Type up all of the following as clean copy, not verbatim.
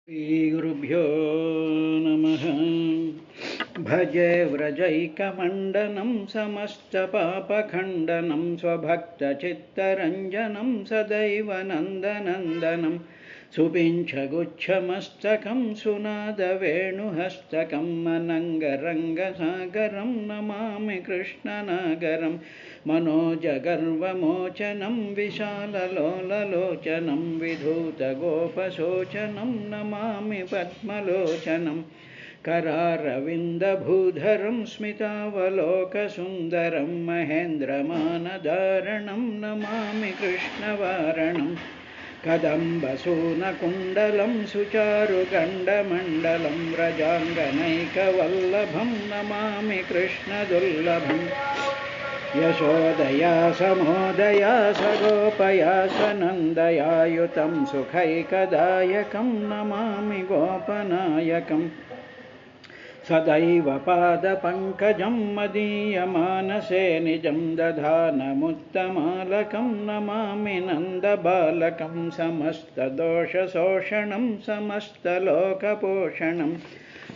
श्रीगुरुभ्यो नमः। भजे व्रजैकमण्डनं समस्तपापखण्डनं स्वभक्तचित्तरञ्जनं सदैव नन्दनन्दनं सुपिञ्छगुच्छमस्तकं सुनादवेणुहस्तकं अनङ्गरङ्गसागरं नमामि कृष्णनागरं मनोजगर्वमोचनं विशाललोललोचनं विधूतगोपशोचनं नमामि पद्मलोचनं करारविन्दभूधरं स्मितावलोकसुन्दरं महेन्द्रमानधारणं नमामि कृष्णवारणं कदम्बसूनकुण्डलं सुचारुगण्डमण्डलं व्रजाङ्गनैकवल्लभं नमामि कृष्णदुर्लभम् यशोदया समोदया सगोपया सनन्दयायुतं सुखैकदायकं नमामि गोपनायकम् सदैव पादपङ्कजं मदीयमानसे निजं दधानमुत्तमालकं नमामि नन्दबालकं समस्तदोषशोषणं समस्तलोकपोषणं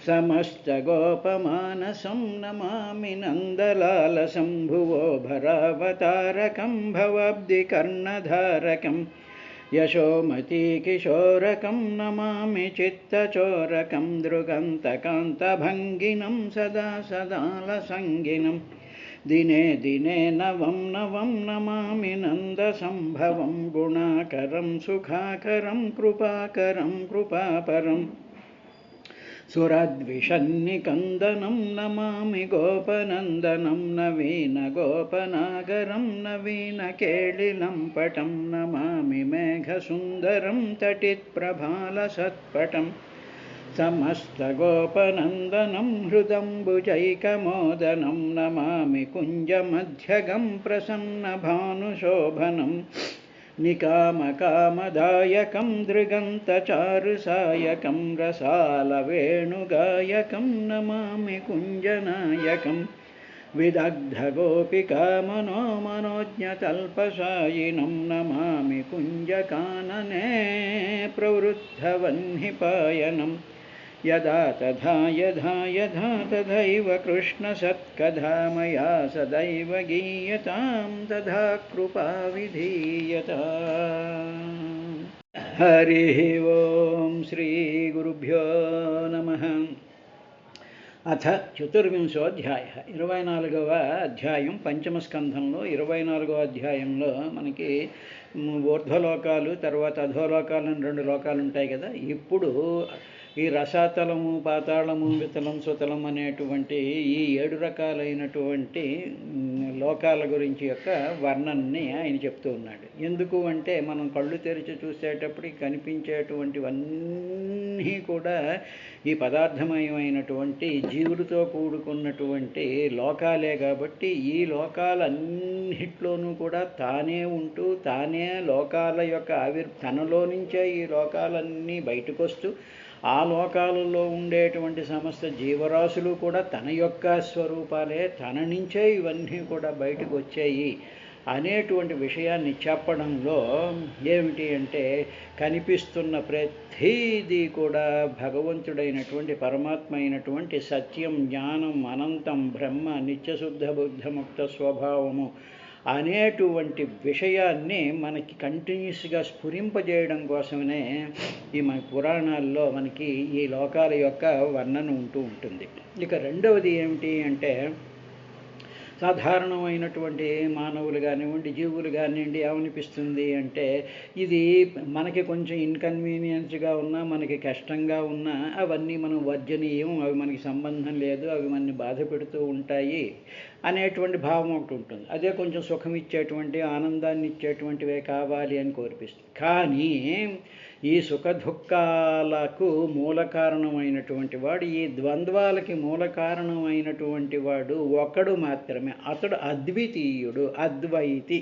समस्तगोपमानसं नमामि नन्दलालसं भुवो भरावतारकं भवाब्धिकर्णधारकम् यशोमतीकिशोरकं नमामि चित्तचोरकं दृगन्तकान्तभङ्गिनं सदा सदालसङ्गिनं दिने दिने नवं नवं नमामि नन्दसम्भवं गुणाकरं सुखाकरं कृपाकरं कृपापरम् सुरद्विषन्निकन्दनं नमामि गोपनन्दनं नवीनगोपनागरं नवीनकेलिलम्पटं नमामि मेघसुन्दरं तटित्प्रभालसत्पटं समस्तगोपनन्दनं हृदम्बुजैकमोदनं नमामि कुञ्जमध्यगं प्रसन्नभानुशोभनं निकामकामदायकं दृगन्तचारुसायकं रसालवेणुगायकं नमामि कुञ्जनायकं विदग्धगोपिकामनो मनोज्ञतल्पशायिनं नमामि कुञ्जकानने प्रवृद्धवह्निपायनं यदा तथा यथा यथा तथैव कृष्णसत्कथा मया सदैव गीयतां तथा कृपा विधीयताम्। हरिः ओं श्रीगुरुभ्यो नमः। అథ చతుర్వింశోధ్యాయ 24వ అధ్యాయం పంచమస్కంధంలో 24వ అధ్యాయంలో మనకి ఊర్ధ్వలోకాలు తర్వాత అధోలోకాలను 2 లోకాలు ఉంటాయి కదా. ఇప్పుడు ఈ రసాతలము పాతాళము వితలం సుతలం అనేటువంటి ఈ 7 రకాలైనటువంటి లోకాల గురించి యొక్క వర్ణనని ఆయన చెప్తూ ఉన్నాడు. ఎందుకు అంటే మనం కళ్ళు తెరిచి చూసేటప్పటికి కనిపించేటువంటివన్నీ కూడా ఈ పదార్థమయమైనటువంటి జీవులతో కూడుకున్నటువంటి లోకాలే కాబట్టి ఈ లోకాలన్నిట్లోనూ కూడా తానే ఉంటూ తానే లోకాల యొక్క తనలో నుంచే ఈ లోకాలన్నీ బయటకు వస్తూ ఆ లోకాలలో ఉండేటువంటి సమస్త జీవరాశులు కూడా తన యొక్క స్వరూపాలే, తన నుంచే ఇవన్నీ కూడా బయటకు వచ్చాయి అనేటువంటి విషయాన్ని చెప్పడంలో ఏమిటి అంటే కనిపిస్తున్న ప్రతిదీ కూడా భగవంతుడైనటువంటి పరమాత్మ అయినటువంటి సత్యం, జ్ఞానం, అనంతం, బ్రహ్మ, నిత్యశుద్ధ బుద్ధముక్త స్వభావము అనేటువంటి విషయాన్ని మనకి కంటిన్యూస్గా స్ఫురింపజేయడం కోసమే ఈ మన పురాణాల్లో మనకి ఈ లోకాల యొక్క వర్ణన ఉంటూ ఉంటుంది. ఇక రెండవది ఏమిటి అంటే సాధారణమైనటువంటి మానవులు కానివ్వండి, జీవులు కానివ్వండి, ఏమనిపిస్తుంది అంటే ఇది మనకి కొంచెం ఇన్కన్వీనియన్స్గా ఉన్నా, మనకి కష్టంగా ఉన్నా అవన్నీ మనం వర్జనీయం, అవి మనకి సంబంధం లేదు, అవి మనని బాధ పెడుతూ ఉంటాయి అనేటువంటి భావం ఒకటి ఉంటుంది. అదే కొంచెం సుఖం ఇచ్చేటువంటి, ఆనందాన్ని ఇచ్చేటువంటివే కావాలి అని కోరిపిస్తుంది. కానీ ఈ సుఖ దుఃఖాలకు మూల కారణమైనటువంటి వాడు, ఈ ద్వంద్వాలకి మూల కారణమైనటువంటి వాడు ఒకడు మాత్రమే. అతడు అద్వితీయుడు, అద్వైతి.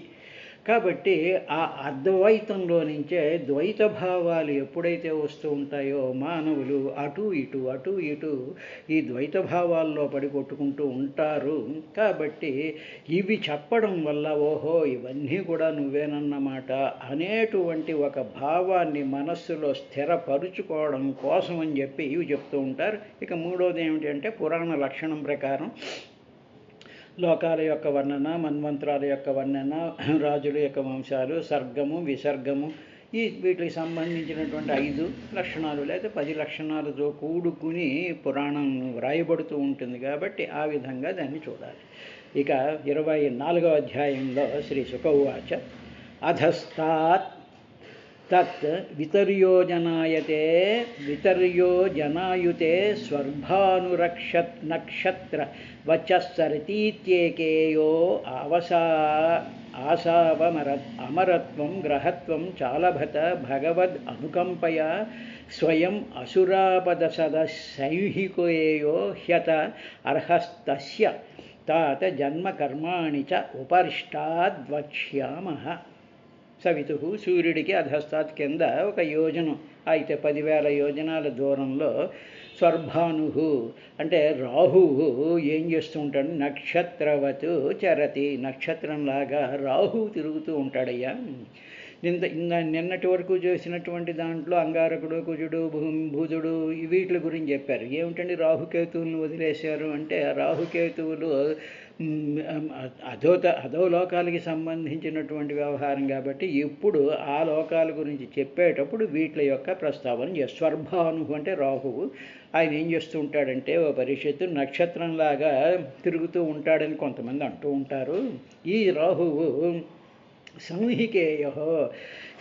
కాబట్టి ఆ అద్వైతంలో నుంచే ద్వైత భావాలు ఎప్పుడైతే వస్తూ ఉంటాయో మానవులు అటు ఇటు ఈ ద్వైత భావాల్లో పడి కొట్టుకుంటూ ఉంటారు. కాబట్టి ఇవి చెప్పడం వల్ల ఓహో ఇవన్నీ కూడా నువ్వేనన్నమాట అనేటువంటి ఒక భావాన్ని మనస్సులో స్థిరపరుచుకోవడం కోసం అని చెప్పి ఇవి చెప్తూ ఉంటారు. ఇక మూడోది ఏమిటంటే పురాణ లక్షణం ప్రకారం లోకాల యొక్క వర్ణన, మన్వంతరాల యొక్క వర్ణన, రాజుల యొక్క వంశాలు, సర్గము విసర్గము, వీటికి సంబంధించినటువంటి 5 లక్షణాలు లేదా 10 లక్షణాలతో కూడుకుని పురాణం వ్రాయబడుతూ ఉంటుంది. కాబట్టి ఆ విధంగా దాన్ని చూడాలి. ఇక 24వ అధ్యాయంలో శ్రీ శుక ఉవాచ అధస్తాత్ తత్ వితర్యో జనాయుతే స్వర్భానురక్షత్ నక్షత్ర వచస్సరతీత్యేకేయో అమరత్వం గ్రహత్వం చాలభత భగవద్ అనుకంపయా స్వయం అసురాపదసదసైహికోయేయో హ్యత అర్హస్తస్య తాత జన్మకర్మాణి చ ఉపరిష్టాద్వక్ష్యామః. సవితుః సూర్యుడికి అధస్తాత్ కింద ఒక యోజనం అయితే 10,000 యోజనాల దూరంలో స్వర్భాను అంటే రాహువు ఏం చేస్తూ ఉంటాడు? నక్షత్రవతు చరతి, నక్షత్రంలాగా రాహువు తిరుగుతూ ఉంటాడయ్యా. నిన్నటి వరకు చేసినటువంటి దాంట్లో అంగారకుడు, కుజుడు, బుధుడు వీటి గురించి చెప్పారు. ఏమిటండి రాహుకేతువులను వదిలేశారు అంటే రాహుకేతువులు అధోలోకాలకి సంబంధించినటువంటి వ్యవహారం కాబట్టి ఇప్పుడు ఆ లోకాల గురించి చెప్పేటప్పుడు వీటి యొక్క ప్రస్తావన స్వర్భాను అంటే రాహువు. ఆయన ఏం చేస్తూ ఉంటాడంటే ఓ పరిషత్తు నక్షత్రంలాగా తిరుగుతూ ఉంటాడని కొంతమంది అంటూ ఉంటారు. ఈ రాహువు సంహికేయ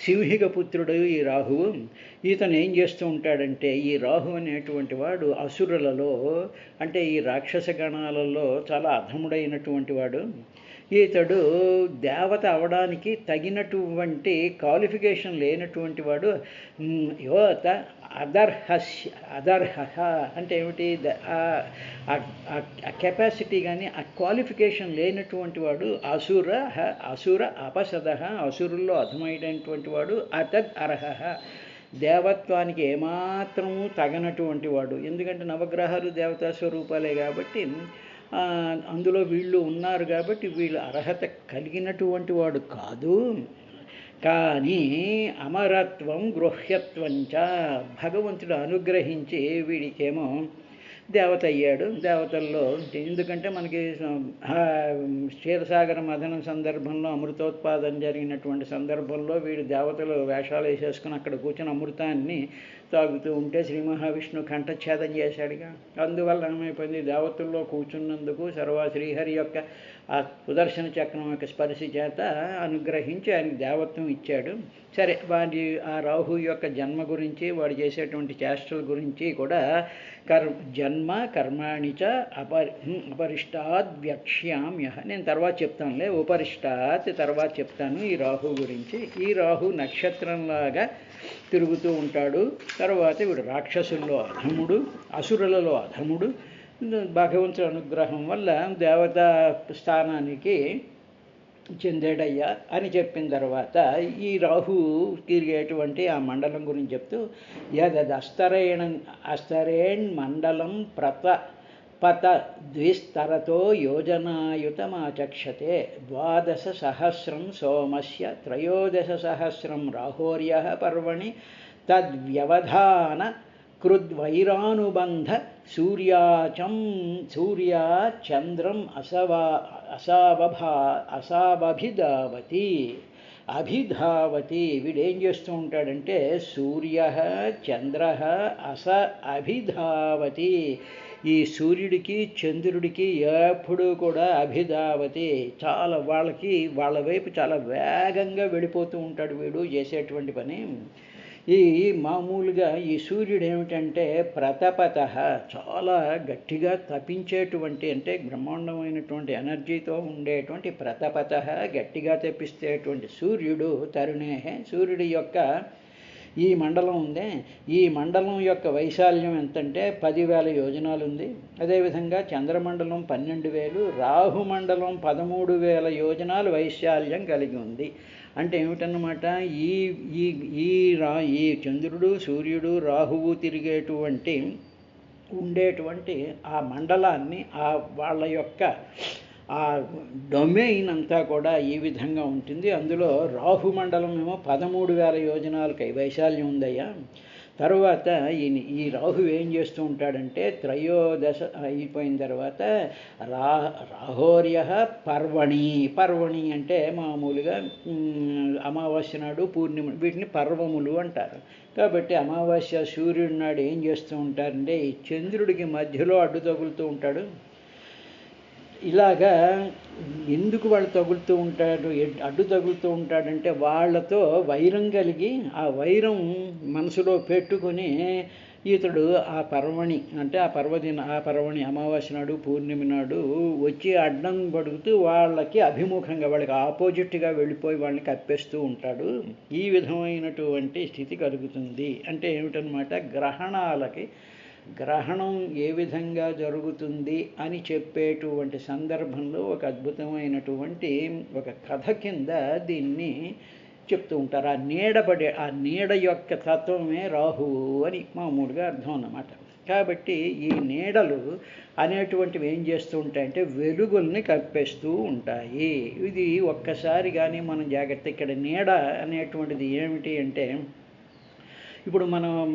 సింహిక పుత్రుడు ఈ రాహువు. ఈతను ఏం చేస్తూ ఉంటాడంటే ఈ రాహు అనేటువంటి వాడు అసురులలో అంటే ఈ రాక్షస గణాలలో చాలా అధముడైనటువంటి వాడు. ఈతడు దేవత అవడానికి తగినటువంటి క్వాలిఫికేషన్ లేనటువంటి వాడు. యువత అదర్హ అంటే ఏమిటి? ఆ కెపాసిటీ కానీ ఆ క్వాలిఫికేషన్ లేనటువంటి వాడు. అసుర అపసద అసురుల్లో అధమైనటువంటి వాడు. అతద్ అర్హ దేవత్వానికి ఏమాత్రము తగనటువంటి వాడు. ఎందుకంటే నవగ్రహాలు దేవతా స్వరూపాలే కాబట్టి అందులో వీళ్ళు ఉన్నారు కాబట్టి వీళ్ళు అర్హత కలిగినటువంటి వాడు కాదు. కానీ అమరత్వం గృహ్యత్వంచ భగవంతుడు అనుగ్రహించి వీడికేమో దేవత అయ్యాడు. దేవతల్లో ఎందుకంటే మనకి క్షీరసాగర మథనం సందర్భంలో అమృతోత్పాదన జరిగినటువంటి సందర్భంలో వీడు దేవతలు వేషాలు వేసేసుకుని అక్కడ కూర్చొని అమృతాన్ని తాగుతూ ఉంటే శ్రీ మహావిష్ణు కంఠఛేదం చేశాడుగా. అందువల్ల ఏమైపోయింది? దేవతల్లో కూర్చున్నందుకు శ్రీహరి యొక్క ఆ సుదర్శన చక్రం యొక్క స్పర్శ చేత అనుగ్రహించి ఆయనకి దేవత్వం ఇచ్చాడు. సరే, వాడి ఆ రాహు యొక్క జన్మ గురించి వాడు చేసేటువంటి చేష్టల గురించి కూడా జన్మ కర్మాణి చ అపరిష్టాద్ వ్యాఖ్యామ్య నేను తర్వాత చెప్తానులే. ఉపరిష్టాత్ తర్వాత చెప్తాను ఈ రాహు గురించి. ఈ రాహు నక్షత్రంలాగా తిరుగుతూ ఉంటాడు. తర్వాత వీడు రాక్షసుల్లో అధముడు, అసురులలో అధముడు. భగవంతుడి అనుగ్రహం వల్ల దేవతా స్థానానికి చెందాడయ్యా అని చెప్పిన తర్వాత ఈ రాహు తిరిగేటువంటి ఆ మండలం గురించి చెప్తూ అస్తరేణ్ మండలం పత ద్విస్తరతో యోజనాయుతమాచక్షతే 12,000 సోమస్య 13,000 రాహోర్యః పర్వణి తద్వ్యవధాన కృద్వైరానుబంధ సూర్యాచంద్రం అభిధావతి. వీడేం చేస్తూ ఉంటాడంటే సూర్య చంద్ర అభిధావతి. ఈ సూర్యుడికి చంద్రుడికి ఎప్పుడూ కూడా అభిధావతి చాలా వాళ్ళ వైపు చాలా వేగంగా వెళ్ళిపోతూ ఉంటాడు వీడు చేసేటువంటి పని. ఈ మామూలుగా ఈ సూర్యుడు ఏమిటంటే ప్రతపత చాలా గట్టిగా తపించేటువంటి అంటే బ్రహ్మాండమైనటువంటి ఎనర్జీతో ఉండేటువంటి ప్రతపత గట్టిగా తప్పిస్తేటువంటి సూర్యుడు తరుణేహే. సూర్యుడి యొక్క ఈ మండలం ఉందే, ఈ మండలం యొక్క వైశాల్యం ఎంతంటే 10,000 యోజనాలు ఉంది. అదేవిధంగా చంద్రమండలం 12,000, రాహుమండలం 13,000 యోజనాలు వైశాల్యం కలిగి ఉంది. అంటే ఏమిటన్నమాట, ఈ ఈ ఈ రా ఈ చంద్రుడు, సూర్యుడు, రాహువు తిరిగేటువంటి ఉండేటువంటి ఆ మండలాన్ని, ఆ వాళ్ళ యొక్క ఆ డొమైన్ అంతా కూడా ఈ విధంగా ఉంటుంది. అందులో రాహు మండలం ఏమో 13,000 యోజనాలకై వైశాల్యం ఉందయ్యా. తరువాత ఈ రాహు ఏం చేస్తూ ఉంటాడంటే, త్రయోదశ అయిపోయిన తర్వాత రాహోర్య పర్వణి అంటే మామూలుగా అమావాస్య నాడు, పూర్ణిమ, వీటిని పర్వములు అంటారు. కాబట్టి అమావాస్య సూర్యుడి నాడు ఏం చేస్తూ ఉంటారంటే, ఈ చంద్రుడికి మధ్యలో అడ్డు తగులుతూ ఉంటాడు. ఇలాగా ఎందుకు వాళ్ళు తగులుతూ ఉంటాడు, అడ్డు తగులుతూ ఉంటాడంటే, వాళ్ళతో వైరం కలిగి ఆ వైరం మనసులో పెట్టుకొని ఇతడు ఆ పర్వణి అంటే ఆ పర్వణి అమావాస్య నాడు, పూర్ణిమ నాడు వచ్చి అడ్డం పడుగుతూ వాళ్ళకి అభిముఖంగా, వాళ్ళకి ఆపోజిట్గా వెళ్ళిపోయి వాళ్ళని కప్పేస్తూ ఉంటాడు. ఈ విధమైనటువంటి స్థితి కలుగుతుంది. అంటే ఏమిటనమాట, గ్రహణం ఏ విధంగా జరుగుతుంది అని చెప్పేటువంటి సందర్భంలో ఒక అద్భుతమైనటువంటి ఒక కథ కింద దీన్ని చెప్తూ ఉంటారు. ఆ నీడ యొక్క తత్వమే రాహువు అని మామూలుగా అర్థం అన్నమాట. కాబట్టి ఈ నీడలు అనేటువంటివి ఏం చేస్తూ ఉంటాయంటే వెలుగుల్ని కప్పేస్తూ ఉంటాయి. ఇది ఒక్కసారి కానీ మనం జాగ్రత్త, ఇక్కడ నీడ అనేటువంటిది ఏమిటి అంటే, ఇప్పుడు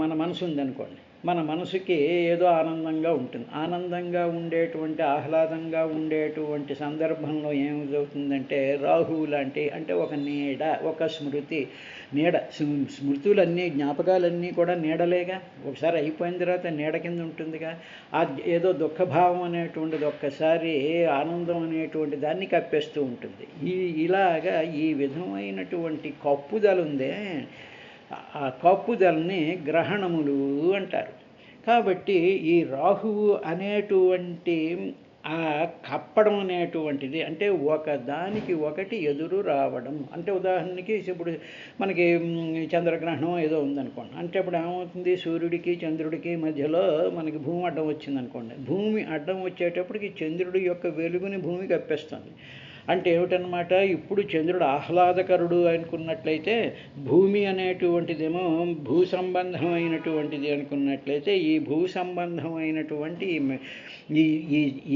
మన మనసు ఉందనుకోండి, మన మనసుకి ఏదో ఆనందంగా ఉంటుంది. ఆనందంగా ఉండేటువంటి, ఆహ్లాదంగా ఉండేటువంటి సందర్భంలో ఏమవుతుందంటే, రాహువు లాంటి అంటే ఒక నీడ, ఒక స్మృతులన్నీ, జ్ఞాపకాలన్నీ కూడా నీడలేగా. ఒకసారి అయిపోయిన తర్వాత నీడ కింద ఉంటుందిగా. ఏదో దుఃఖభావం అనేటువంటిది ఒక్కసారి ఆనందం అనేటువంటి దాన్ని కప్పేస్తూ ఉంటుంది. ఇలాగా ఈ విధమైనటువంటి కప్పుదలుందే, ఆ కప్పుదలని గ్రహణములు అంటారు. కాబట్టి ఈ రాహువు అనేటువంటి ఆ కప్పడం అనేటువంటిది అంటే ఒకదానికి ఒకటి ఎదురు రావడం. అంటే ఉదాహరణకి ఇప్పుడు మనకి చంద్రగ్రహణం ఏదో ఉందనుకోండి, అంటే ఇప్పుడు ఏమవుతుంది, సూర్యుడికి చంద్రుడికి మధ్యలో మనకి భూమి అడ్డం వచ్చిందనుకోండి. భూమి అడ్డం వచ్చేటప్పటికి చంద్రుడి యొక్క వెలుగుని భూమి కప్పేస్తుంది. అంటే ఏమిటనమాట, ఇప్పుడు చంద్రుడు ఆహ్లాదకరుడు అనుకున్నట్లయితే, భూమి అనేటువంటిదేమో భూ సంబంధమైనటువంటిది అనుకున్నట్లయితే, ఈ భూ సంబంధమైనటువంటి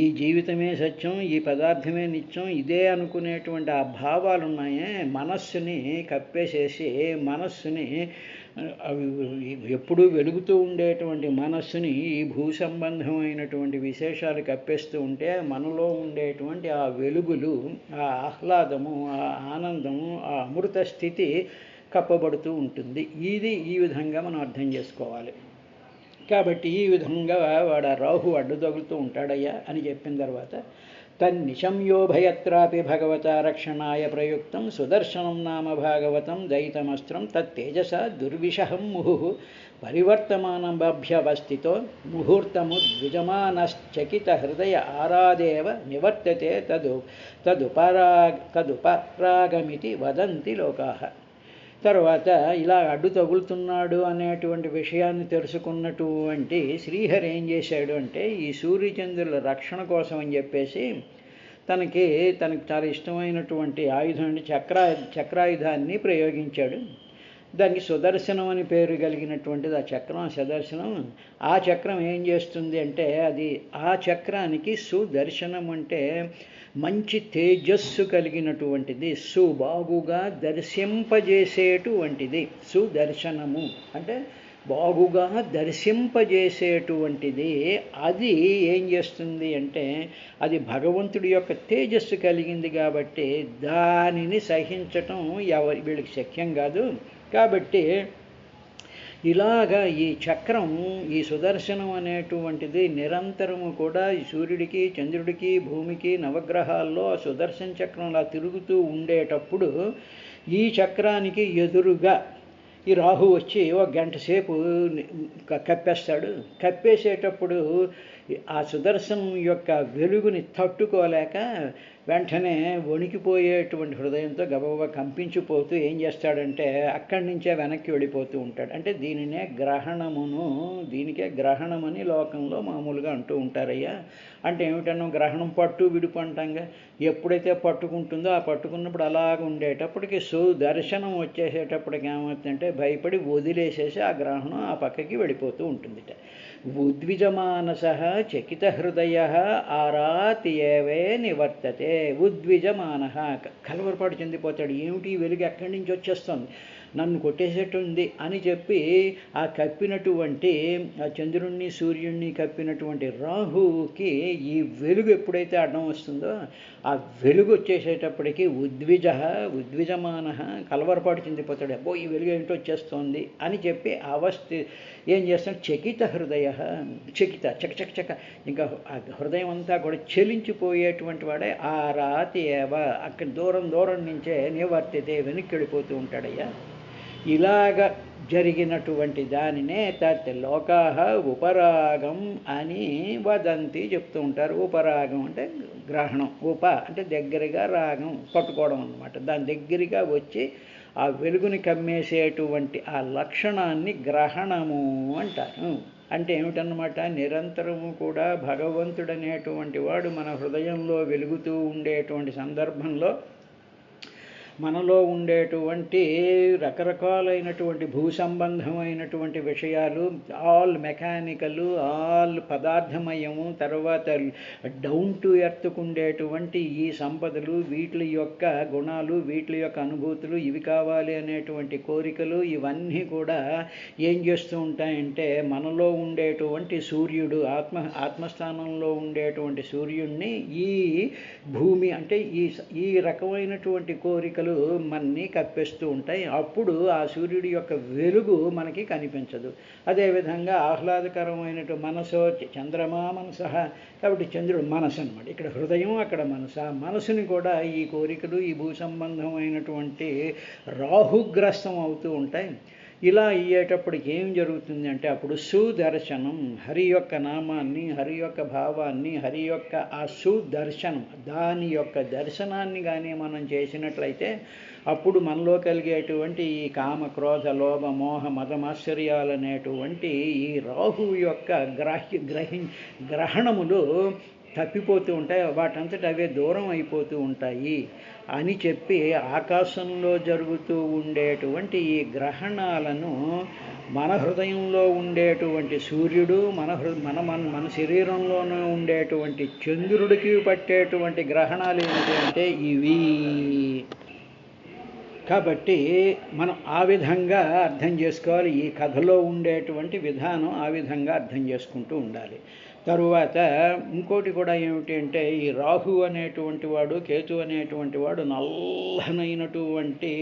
ఈ జీవితమే సత్యం, ఈ పదార్థమే నిత్యం, ఇదే అనుకునేటువంటి ఆ భావాలు ఉన్నాయే, మనస్సుని కప్పేసేసి, మనస్సుని ఎప్పుడూ వెలుగుతూ ఉండేటువంటి మనస్సుని ఈ భూ సంబంధమైనటువంటి విశేషాలు కప్పేస్తూ ఉంటే, మనలో ఉండేటువంటి ఆ వెలుగులు, ఆ ఆహ్లాదము, ఆ ఆనందము, ఆ అమృత స్థితి కప్పబడుతూ ఉంటుంది. ఇది ఈ విధంగా మనం అర్థం చేసుకోవాలి. కాబట్టి ఈ విధంగా వాడు ఆ రాహు అడ్డు తగులుతూ ఉంటాడయ్యా అని చెప్పిన తర్వాత, తన్నిశమ్యోభయత్రాపి భగవత రక్షణాయ ప్రయుక్తం సుదర్శనం నామ భాగవతం దయితమస్త్రం తత్తేజస దుర్విషహం ముహు పరివర్తమానమభ్యవస్థితో ముహూర్తము ద్విజమానశ్చకిత హృదయ ఆరాదేవ నివర్తతే తదుపరాగమితి వదంతి లోకాః. తర్వాత ఇలా అడ్డు తగులుతున్నాడు అనేటువంటి విషయాన్ని తెలుసుకున్నటువంటి శ్రీహరి ఏం చేశాడు అంటే, ఈ సూర్యచంద్రుల రక్షణ కోసం అని చెప్పేసి తనకి చాలా ఇష్టమైనటువంటి ఆయుధం అంటే చక్రాయుధాన్ని ప్రయోగించాడు. దానికి సుదర్శనం అని పేరు కలిగినటువంటిది ఆ చక్రం, సుదర్శనం. ఆ చక్రం ఏం చేస్తుంది అంటే, ఆ చక్రానికి సుదర్శనం అంటే మంచి తేజస్సు కలిగినటువంటిది, బాగుగా దర్శింపజేసేటువంటిది. సుదర్శనము అంటే బాగుగా దర్శింపజేసేటువంటిది. అది ఏం చేస్తుంది అంటే, అది భగవంతుడి యొక్క తేజస్సు కలిగింది కాబట్టి దానిని సహించటం వీళ్ళకి శక్యం కాదు. కాబట్టి ఇలాగా ఈ చక్రం, ఈ సుదర్శనం అనేటువంటిది నిరంతరము కూడా ఈ సూర్యుడికి, చంద్రుడికి, భూమికి, నవగ్రహాల్లో ఆ సుదర్శన చక్రం అలా తిరుగుతూ ఉండేటప్పుడు ఈ చక్రానికి ఎదురుగా ఈ రాహు వచ్చి ఒక గంట సేపు కప్పేస్తాడు. కప్పేసేటప్పుడు ఆ సుదర్శనం యొక్క వెలుగుని తట్టుకోలేక వెంటనే వణికిపోయేటువంటి హృదయంతో గబగబా కంపించిపోతూ ఏం చేస్తాడంటే అక్కడి నుంచే వెనక్కి వెళ్ళిపోతూ ఉంటాడు. అంటే దీనికే గ్రహణమని లోకంలో మామూలుగా అంటూ ఉంటారయ్యా. అంటే ఏమిటన్నా గ్రహణం పట్టు విడుపు అంటాంగా, ఎప్పుడైతే పట్టుకుంటుందో ఆ పట్టుకున్నప్పుడు అలాగ ఉండేటప్పటికి దర్శనం వచ్చేసేటప్పటికి ఏమవుతుందంటే భయపడి వదిలేసేసి ఆ గ్రహణం ఆ పక్కకి వెళ్ళిపోతూ ఉంటుందిట. ఉద్విజమానస చకిత హృదయ ఆరాతి ఏవే నివర్తతే. ఉద్విజమాన కలవరపాటు చెందిపోతాడు. ఏమిటి వెలుగు ఎక్కడి నుంచి వచ్చేస్తుంది, నన్ను కొట్టేసేటుంది అని చెప్పి ఆ కప్పినటువంటి ఆ చంద్రుణ్ణి సూర్యుణ్ణి కప్పినటువంటి రాహువుకి ఈ వెలుగు ఎప్పుడైతే అడ్డం వస్తుందో ఆ వెలుగు వచ్చేసేటప్పటికి ఉద్విజమాన కలవరపాటు చెందిపోతాడు. అబ్బో ఈ వెలుగు ఏంటో వచ్చేస్తోంది అని చెప్పి ఏం చేస్తాడు, చకిత హృదయ చక ఇంకా ఆ హృదయం అంతా కూడా చెలించిపోయేటువంటి వాడే ఆ రాతి అక్కడ దూరం నుంచే నివర్తితే వెనక్కి వెళ్ళిపోతూ ఉంటాడయ్యా. ఇలాగ జరిగినటువంటి దానినే లోకాః ఉపరాగం అని వదంతి చెప్తూ ఉంటారు. ఉపరాగం అంటే గ్రహణం, అంటే దగ్గరగా, రాగం పట్టుకోవడం అన్నమాట. దాని దగ్గరగా వచ్చి ఆ వెలుగుని కమ్మేసేటువంటి ఆ లక్షణాన్ని గ్రహణము అంటారు. అంటే ఏమిటన్నమాట, నిరంతరము కూడా భగవంతుడనేటువంటి వాడు మన హృదయంలో వెలుగుతూ ఉండేటువంటి సందర్భంలో మనలో ఉండేటువంటి రకరకాలైనటువంటి భూ సంబంధమైనటువంటి విషయాలు, ఆల్ మెకానికల్, ఆల్ పదార్థమయము, తర్వాత డౌన్ టు ఎర్త్కు ఉండేటువంటి ఈ సంపదలు, వీటి యొక్క గుణాలు, వీటి యొక్క అనుభూతులు, ఇవి కావాలి అనేటువంటి కోరికలు, ఇవన్నీ కూడా ఏం చేస్తూ ఉంటాయంటే మనలో ఉండేటువంటి సూర్యుడు, ఆత్మస్థానంలో ఉండేటువంటి సూర్యుడిని ఈ భూమి అంటే ఈ రకమైనటువంటి కోరికలు మనని కప్పేస్తూ ఉంటాయి. అప్పుడు ఆ సూర్యుడి యొక్క వెలుగు మనకి కనిపించదు. అదేవిధంగా ఆహ్లాదకరమైనటువంటి మనసు, చంద్రమా మనస, కాబట్టి చంద్రుడు మనసు అన్నమాట. ఇక్కడ హృదయం, అక్కడ మనసు. ఆ మనసుని కూడా ఈ కోరికలు, ఈ భూ సంబంధమైనటువంటి రాహుగ్రస్తం అవుతూ ఉంటాయి. ఇలా అయ్యేటప్పటికి ఏం జరుగుతుంది అంటే అప్పుడు సుదర్శనం, హరి యొక్క నామాన్ని, హరి యొక్క భావాన్ని, హరి యొక్క ఆ సుదర్శనం, దాని యొక్క దర్శనాన్ని కానీ మనం చేసినట్లయితే అప్పుడు మనలో కలిగేటువంటి ఈ కామ, క్రోధ, లోభ, మోహ, మదమాశ్చర్యాలనేటువంటి ఈ రాహువు యొక్క గ్రహణములు తప్పిపోతూ ఉంటాయి. వాటంతట అవే దూరం అయిపోతూ ఉంటాయి అని చెప్పి ఆకాశంలో జరుగుతూ ఉండేటువంటి ఈ గ్రహణాలను మన హృదయంలో ఉండేటువంటి సూర్యుడు, మన శరీరంలోనూ ఉండేటువంటి చంద్రుడికి పట్టేటువంటి గ్రహణాలు ఏమిటంటే ఇవి. కాబట్టి మనం ఆ విధంగా అర్థం చేసుకోవాలి. ఈ కథలో ఉండేటువంటి విధానం ఆ విధంగా అర్థం చేసుకుంటూ ఉండాలి. తరువాత ఇంకోటి కూడా ఏమిటి అంటే ఈ రాహు అనేటువంటి వాడు, కేతు అనేటువంటి వాడు నల్లనైనటువంటి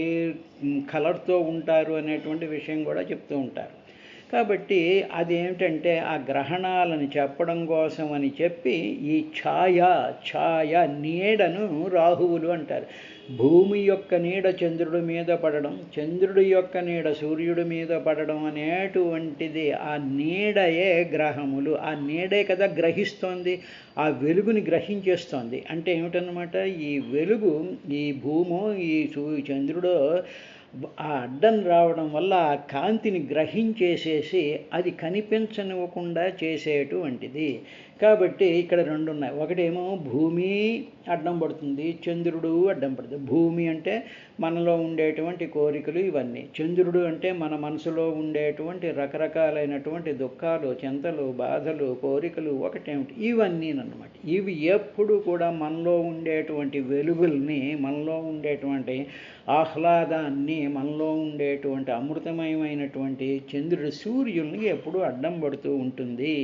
కలర్తో ఉంటారు అనేటువంటి విషయం కూడా చెప్తూ ఉంటారు. కాబట్టి అదేమిటంటే ఆ గ్రహణాలను చెప్పడం కోసం అని చెప్పి ఈ ఛాయ నీడను రాహువులు అంటారు. భూమి యొక్క నీడ చంద్రుడి మీద పడడం, చంద్రుడి యొక్క నీడ సూర్యుడి మీద పడడం అనేటువంటిది ఆ నీడయే గ్రహములు. ఆ నీడే కదా గ్రహిస్తోంది, ఆ వెలుగుని గ్రహించేస్తోంది. అంటే ఏమిటన్నమాట, ఈ వెలుగు ఈ భూమో ఈ చంద్రుడో ఆ అడ్డం రావడం వల్ల ఆ కాంతిని గ్రహించేసేసి అది కనిపించనివ్వకుండా చేసేటువంటిది. కాబట్టి ఇక్కడ రెండు ఉన్నాయి. ఒకటేమో భూమి అడ్డం పడుతుంది, చంద్రుడు అడ్డం పడుతుంది. భూమి అంటే మనలో ఉండేటువంటి కోరికలు ఇవన్నీ, చంద్రుడు అంటే మన మనసులో ఉండేటువంటి రకరకాలైనటువంటి దుఃఖాలు, చింతలు, బాధలు, కోరికలు ఒకటేమిటి ఇవన్నీ అన్నమాట. ఇవి ఎప్పుడు కూడా మనలో ఉండేటువంటి వెలుగుల్ని, మనలో ఉండేటువంటి ఆహ్లాదాన్ని, మనలో ఉండేటువంటి అమృతమయమైనటువంటి చంద్రుడు సూర్యుల్ని ఎప్పుడు అడ్డం పడుతూ ఉంటుంది.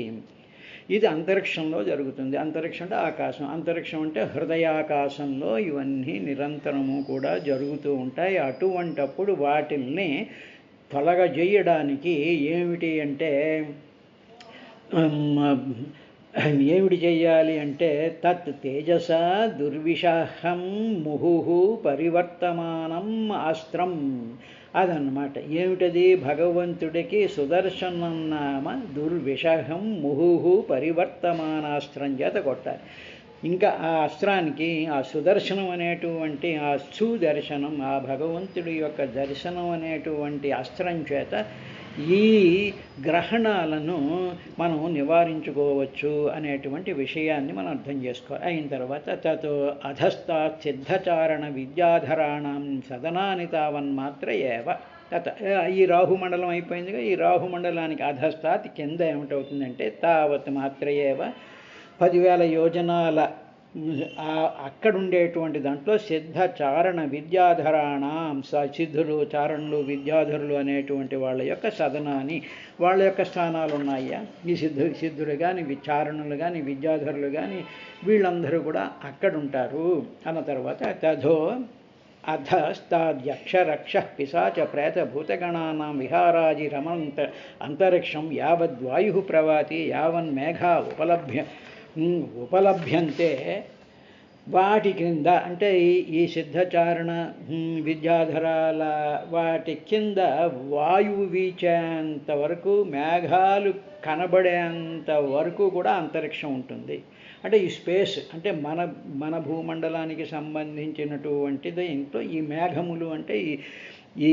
ఇది అంతరిక్షంలో జరుగుతుంది. అంతరిక్షం అంటే ఆకాశం, అంతరిక్షం అంటే హృదయాకాశంలో ఇవన్నీ నిరంతరము కూడా జరుగుతూ ఉంటాయి. అటువంటప్పుడు వాటిల్ని తొలగజేయడానికి ఏమిటి అంటే ఏమిటి చెయ్యాలి అంటే తత్ తేజస దుర్విషహం ముహు పరివర్తమానం అస్త్రం. అదన్నమాట. ఏమిటది, భగవంతుడికి సుదర్శనం నామ దుర్విషహం ముహు పరివర్తమానాస్త్రం చేత కొట్టాలి. ఇంకా ఆ అస్త్రానికి ఆ సుదర్శనం అనేటువంటి ఆ సుదర్శనం, ఆ భగవంతుడి యొక్క దర్శనం అనేటువంటి అస్త్రం చేత ఈ గ్రహణాలను మనం నివారించుకోవచ్చు అనేటువంటి విషయాన్ని మనం అర్థం చేసుకోవాలి. అయిన తర్వాత తతో అధస్తాత్ సిద్ధచారణ విద్యాధరాణం సదనాని తావన్మాత్ర ఏవ తత ఈ రాహుమండలం అయిపోయిందిగా. ఈ రాహుమండలానికి అధస్తాత్ కింద ఏమిటవుతుందంటే తావత్ మాత్ర ఏవ 10,000 యోజనాల అక్కడుండేటువంటి దాంట్లో సిద్ధచారణ విద్యాధరాణం సిద్ధులు, చారణులు, విద్యాధరులు అనేటువంటి వాళ్ళ యొక్క సదనాన్ని, వాళ్ళ యొక్క స్థానాలు ఉన్నాయా. ఈ సిద్ధులు కానీ, చారణులు కానీ, విద్యాధరులు కానీ వీళ్ళందరూ కూడా అక్కడుంటారు అన్న తర్వాత తథో అధస్తాద్యక్షరక్ష పిశాచ ప్రేత భూతగణానాం విహారాజి రమంత అంతరిక్షం యావద్వాయు ప్రవాతి యావన్మేఘా ఉపలభ్యంతే. వాటి కింద అంటే ఈ సిద్ధచారణ విద్యాధరాల వాటి కింద వాయువు వీచేంత వరకు, మేఘాలు కనబడేంత వరకు కూడా అంతరిక్షం ఉంటుంది. అంటే ఈ స్పేస్ అంటే మన భూమండలానికి సంబంధించినటువంటిది. ఇంట్లో ఈ మేఘములు అంటే ఈ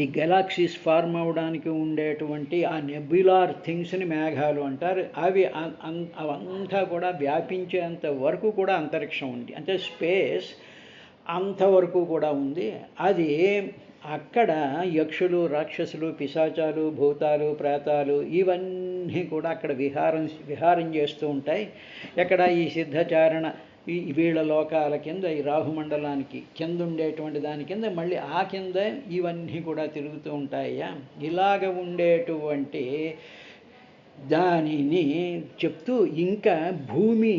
ఈ గెలాక్సీస్ ఫార్మ్ అవడానికి ఉండేటువంటి ఆ నెబ్యులార్ థింగ్స్ని మేఘాలు అంటారు. అవంతా కూడా వ్యాపించేంత వరకు కూడా అంతరిక్షం ఉంది. అంటే స్పేస్ అంతవరకు కూడా ఉంది. అది అక్కడ యక్షులు, రాక్షసులు, పిశాచాలు, భూతాలు, ప్రేతాలు ఇవన్నీ కూడా అక్కడ విహారం చేస్తూ ఉంటాయి. ఎక్కడ ఈ సిద్ధచారణ వీళ్ళ లోకాల కింద, ఈ రాహుమండలానికి కింద ఉండేటువంటి దాని కింద మళ్ళీ ఆ కింద ఇవన్నీ కూడా తిరుగుతూ ఉంటాయా. ఇలాగ ఉండేటువంటి దానిని చెప్తూ ఇంకా భూమి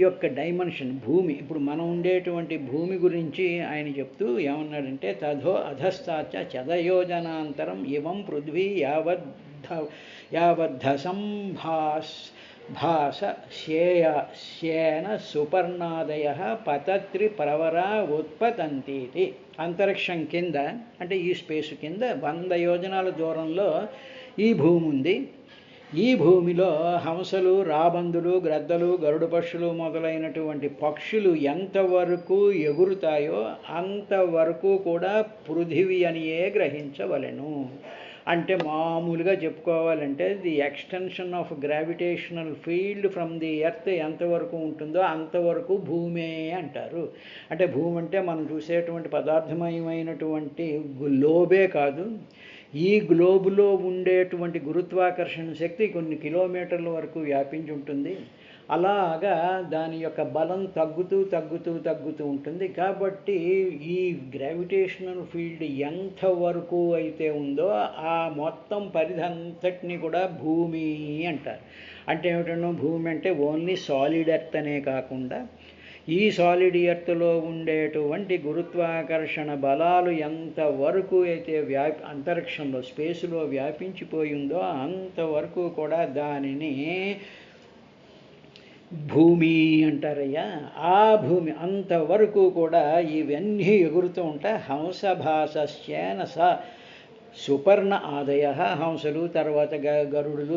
యొక్క డైమెన్షన్, భూమి ఇప్పుడు మనం ఉండేటువంటి భూమి గురించి ఆయన చెప్తూ ఏమన్నాడంటే తథో అధస్తాచ చదయోజనాంతరం ఇవం పృథ్వీ యావద్ధ భాస శేన సుపర్ణాదయ పతత్రి ప్రవరా ఉత్పతంతి. అంతరిక్షం కింద అంటే ఈ స్పేస్ కింద 100 యోజనాల దూరంలో ఈ భూమి ఉంది. ఈ భూమిలో హంసలు, రాబందులు, గ్రద్దలు, గరుడ పక్షులు మొదలైనటువంటి పక్షులు ఎంతవరకు ఎగురుతాయో అంతవరకు కూడా పృథివీ అనియే గ్రహించవలెను. అంటే మామూలుగా చెప్పుకోవాలంటే the extension of gravitational field from the earth ఎంతవరకు ఉంటుందో అంతవరకు భూమే అంటారు. అంటే భూమి అంటే మనం చూసేటువంటి పదార్థమయమైనటువంటి గ్లోబే కాదు, ఈ గ్లోబులో ఉండేటువంటి గురుత్వాకర్షణ శక్తి కొన్ని కిలోమీటర్ల వరకు వ్యాపించి ఉంటుంది. అలాగా దాని యొక్క బలం తగ్గుతూ ఉంటుంది. కాబట్టి ఈ గ్రావిటేషనల్ ఫీల్డ్ ఎంతవరకు అయితే ఉందో ఆ మొత్తం పరిధంతటిని కూడా భూమి అంటారు. అంటే ఏమిటనో భూమి అంటే ఓన్లీ సాలిడ్ ఎర్త్ అనే కాకుండా ఈ సాలిడ్ ఎర్త్లో ఉండేటువంటి గురుత్వాకర్షణ బలాలు ఎంతవరకు అయితే అంతరిక్షంలో స్పేసులో వ్యాపించిపోయిందో అంతవరకు కూడా దానిని భూమి అంటారయ్యా. ఆ భూమి అంతవరకు కూడా ఇవన్నీ ఎగురుతూ ఉంటాయి. హంసభాసశ్చేన సుపర్ణ ఆదయ, హంసలు, తర్వాత గరుడులు,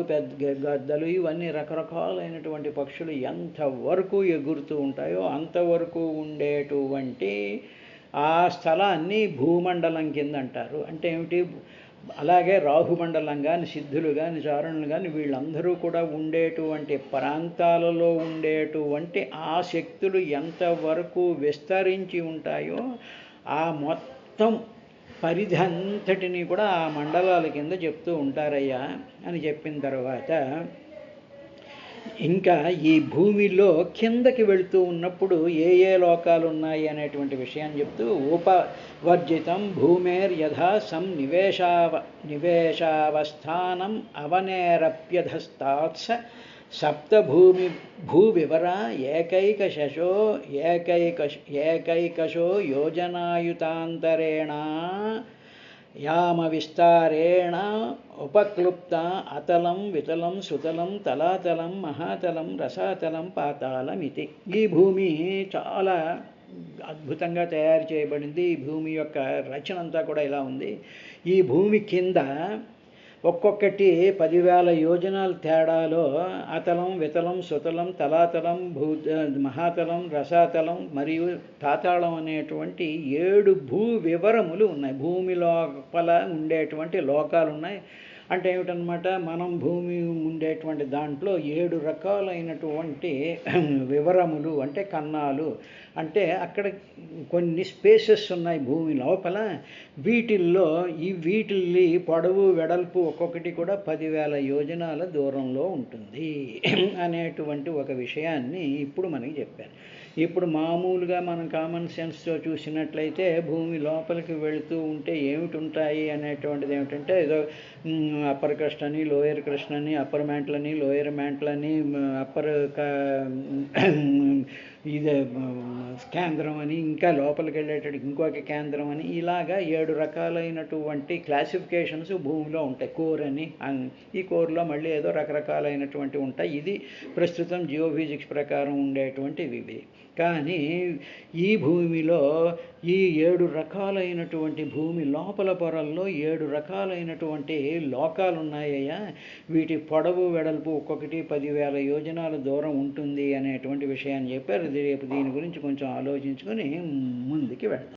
గద్దలు, ఇవన్నీ రకరకాలైనటువంటి పక్షులు ఎంతవరకు ఎగురుతూ ఉంటాయో అంతవరకు ఉండేటువంటి ఆ స్థలాన్ని భూమండలం కింద అంటారు. అంటే ఏమిటి, అలాగే రాహుమండలం కానీ, సిద్ధులు కానీ, చారణులు కానీ వీళ్ళందరూ కూడా ఉండేటువంటి ప్రాంతాలలో ఉండేటువంటి ఆ శక్తులు ఎంతవరకు విస్తరించి ఉంటాయో ఆ మొత్తం పరిధి అంతటిని కూడా ఆ మండలాల కింద చెప్తూ ఉంటారయ్యా అని చెప్పిన తర్వాత ఇంకా ఈ భూమిలో కిందకి వెళుతూ ఉన్నప్పుడు ఏ లోకాలు ఉన్నాయి అనేటువంటి విషయాన్ని చెప్తూ ఉపవర్జితం భూమేర్యథా నివేశావస్థానం అవనేరప్యధస్తాత్స భూవివరా ఏకైకశో యోజనాయుతాంతరేణ యామ విస్తారేణ ఉపక్లుప్త అతలం వితలం సుతలం తలాతలం మహాతలం రసాతలం పాతాళమితి. ఈ భూమి చాలా అద్భుతంగా తయారు చేయబడింది. ఈ భూమి యొక్క రచన అంతా కూడా ఇలా ఉంది. ఈ భూమి కింద ఒక్కొక్కటి 10,000 యోజనాల తేడాలో అతలం, వితలం, సుతలం, తలాతలం, మహాతలం, రసాతలం మరియు పాతాళం అనేటువంటి 7 భూ వివరములు ఉన్నాయి. భూమి లోపల ఉండేటువంటి లోకాలు ఉన్నాయి. అంటే ఏమిటనమాట, మనం భూమి ఉండేటువంటి దాంట్లో 7 రకాలైనటువంటి వివరములు అంటే కన్నాలు, అంటే అక్కడ కొన్ని స్పేసెస్ ఉన్నాయి భూమి లోపల. వీటిల్లో వీటిల్ని పొడవు వెడల్పు ఒక్కొక్కటి కూడా 10,000 యోజనాల దూరంలో ఉంటుంది అనేటువంటి ఒక విషయాన్ని ఇప్పుడు మనకి చెప్పారు. ఇప్పుడు మామూలుగా మనం కామన్ సెన్స్తో చూసినట్లయితే భూమి లోపలికి వెళుతూ ఉంటే ఏమిటి ఉంటాయి అనేటువంటిది ఏమిటంటే, ఏదో అప్పర్ క్రస్ట్ అని, లోయర్ క్రస్ట్ అని, అప్పర్ మ్యాంట్లని, లోయర్ మ్యాంట్లని, అప్పర్ ఇదే కేంద్రం అని, ఇంకా లోపలికి వెళ్ళేటట్టు ఇంకొక కేంద్రం అని, ఇలాగా 7 రకాలైనటువంటి క్లాసిఫికేషన్స్ భూమిలో ఉంటాయి. కోర్ అని, ఈ కోర్లో మళ్ళీ ఏదో రకరకాలైనటువంటి ఉంటాయి. ఇది ప్రస్తుతం జియోఫిజిక్స్ ప్రకారం ఉండేటువంటివి ఇవి. కానీ ఈ భూమిలో ఈ 7 రకాలైనటువంటి భూమి లోపల పొరల్లో 7 రకాలైనటువంటి లోకాలు ఉన్నాయ్యా. వీటి పొడవు వెడల్పు ఒక్కొక్కటి 10,000 యోజనాల దూరం ఉంటుంది అనేటువంటి విషయాన్ని చెప్పారు. రేపు దీని గురించి కొంచెం ఆలోచించుకొని ముందుకి వెళ్దాం.